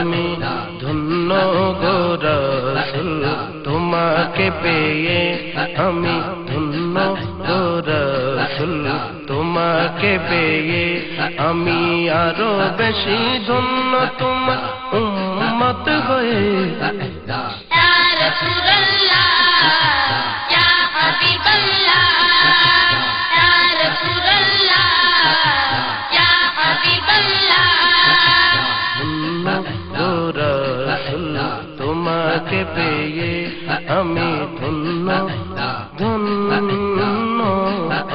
আমি ধন্য গো রাসূল তোমাকে পেয়ে, আমি ধন্য গো রাসূল তোমাকে পেয়ে, আমি আরো বেশি ধন্য তোমার উম্মত হয়ে। তোমাকে পেয়ে আমি ধন্য ধন্য,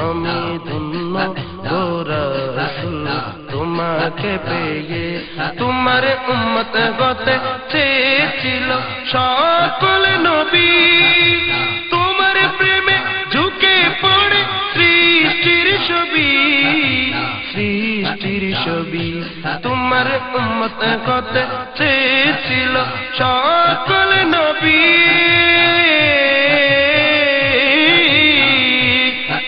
আমি ধন্য গো রাসূল তোমাকে পেয়ে। তোমার উম্মত হতে চেয়েছিল সকল নবী, তোমার প্রেমে ঝুঁকে পড়ে সৃষ্টির ছবি, সৃষ্টির ছবি। তোমার উম্মত হতে চেয়েছিল সকল নবী,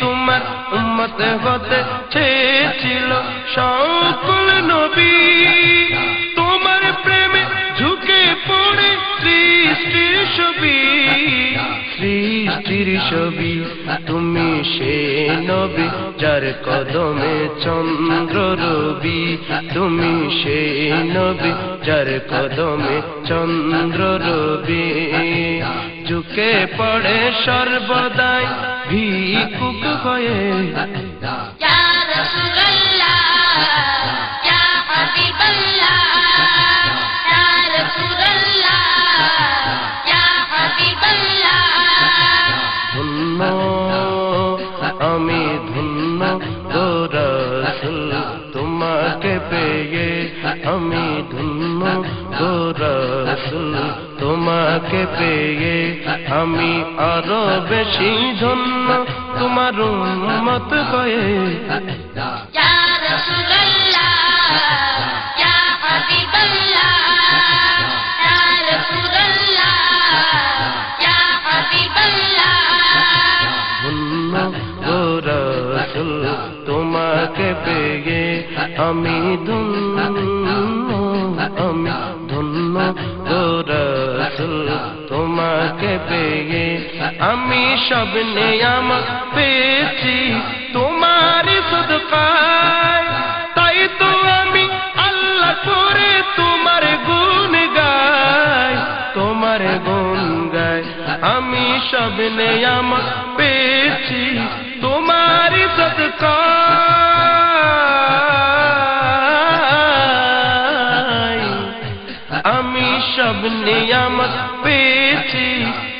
তোমার উম্মত হতে চেয়েছিল সকল নবী, তোমার প্রেমে ঝুঁকে পড়ে সৃষ্টির ছবি, সৃষ্টির ছবি। তুমি সে নবী যার কদমে চন্দ্র রবি, তুমি সে নবী যার কদমে চন্দ্র রবি, ঝুঁকে পড়ে সর্বদাই ভিক্ষুক হয়ে। ধন্য আমি ধন্য গো রাসূল তোমাকে পেয়ে, আমি ধন্য গো রাসূল তোমাকে পেয়ে, আমি আরো বেশি ধন্য তোমার উম্মত হয়ে। ধন্য গো রাসূল তোমাকে পেয়ে, আমি ধন্য, আমি ধন্য গো রাসূল তোমাকে পেয়ে। আমি সব নিয়ামত পেয়েছি তোমার সদকায়, তাই তো আমি আল্লাহ করে তোমার গুণ গাই, তোমার গুণ গাই। আমি সব নিয়ামত পেয়েছি তোমার সদকায়, আমি সব নিয়ামত পেয়েছি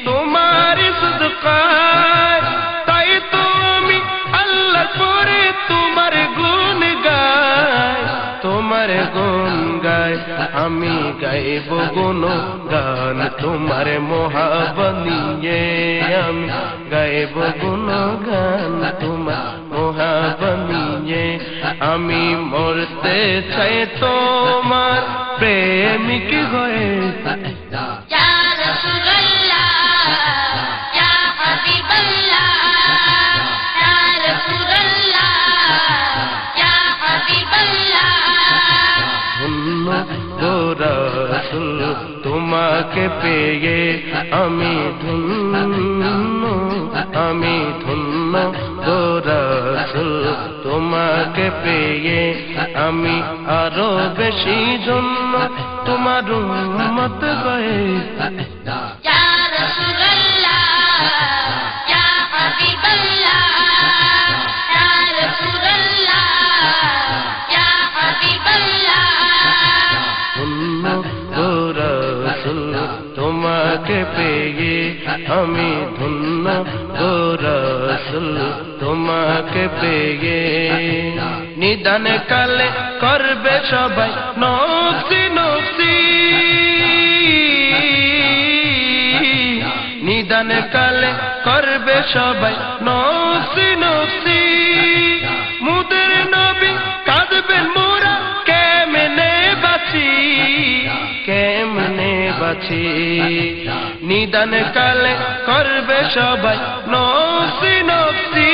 তোমার সদকায়, তাই তো আমি আল্লাহ করে তোমার গুণ গাই, তোমার গুণ গাই। আমি গাইব গুণগান তোমার মহাব্বত নিয়ে, আমি গাইব গুণগান তোমার মহাব্বত নিয়ে। আমি মরতে চাই তোমার প্রেমিক হয়ে। ধন্য গো রাসূল তোমাকে পেয়ে, আমি ধন্য, আমি ধন্য গো রাসূল তোমাকে পেয়ে, আমি আরো বেশি ধন্য তোমার উম্মত হয়ে। ধন্য গো রাসূল তোমাকে পেয়ে, আমি ধন্য গো রাসূল তোমাকে পেয়ে। নিদান কালে করবে সবাই নফসি নফসি, নিদান কালে করবে সবাই নফসি নফসি। মুদের নবী কাঁদবেন মোরা কেমনে বাঁচি, কেমনে বাঁচি নিদান কালে করবে সবাই নফসি নফসি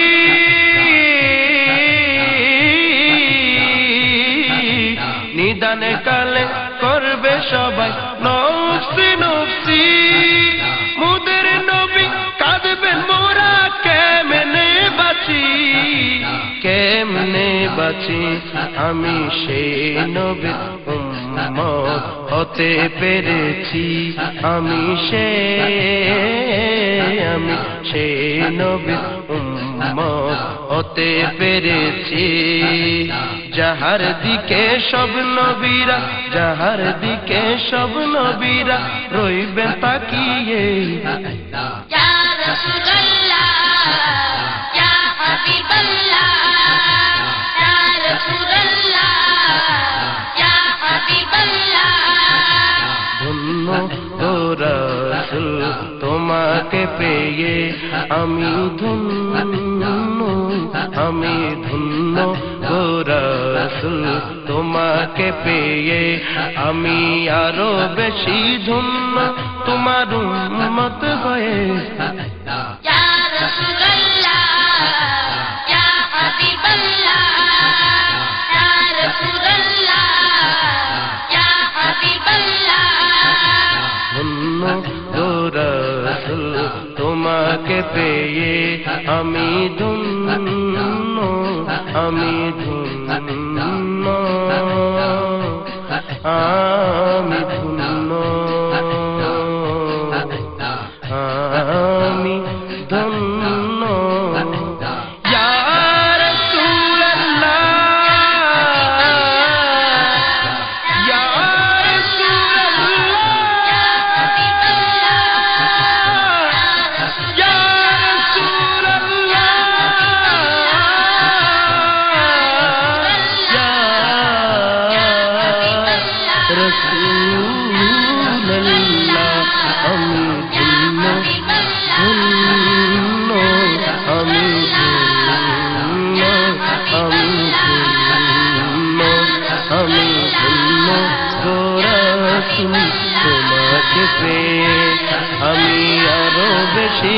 নিদান কালে করবে সবাই নফসি নফসি মুদের নবী কাঁদবেন মোরা কেমনে বাঁচি কেমনে বাঁচি আমি সেই নবীর উম্মত হতে পেরেছি আমি সেই নবীর উম্মত হতে পেরেছি যাহার দিকে সব নবীরা যাহার দিকে সব নবীরা রইবেন তাকিয়ে ইয়া রাসূলুল্লাহ ইয়া হাবিবাল্লাহ ইয়া রাসূলুল্লাহ ইয়া হাবিবাল্লাহ ধন্য ও রাসূল তোমাকে পেয়ে আমি ধন্য ও রাসূল তোমাকে পেয়ে আমি আরো বেশি ধন্য তোমার উম্মত হয়ে ইয়া রাসূলুল্লাহ ইয়া হাবিবাল্লাহ ইয়া রাসূলুল্লাহ ইয়া হাবিবাল্লাহ ধন্য ও রাসূল তোমাকে পেয়ে আমি ধন্য আমি ধন্য আমি ধন্য আমি ধন্য ইয়া রাসূলুল্লাহ ইয়া রাসূলুল্লাহ আমি ধন্য ধন্য আমি ধন্য আমি ধন্য আমি ধন্য গো রাসূল তোমাকে পেয়ে আমি আরো বেশি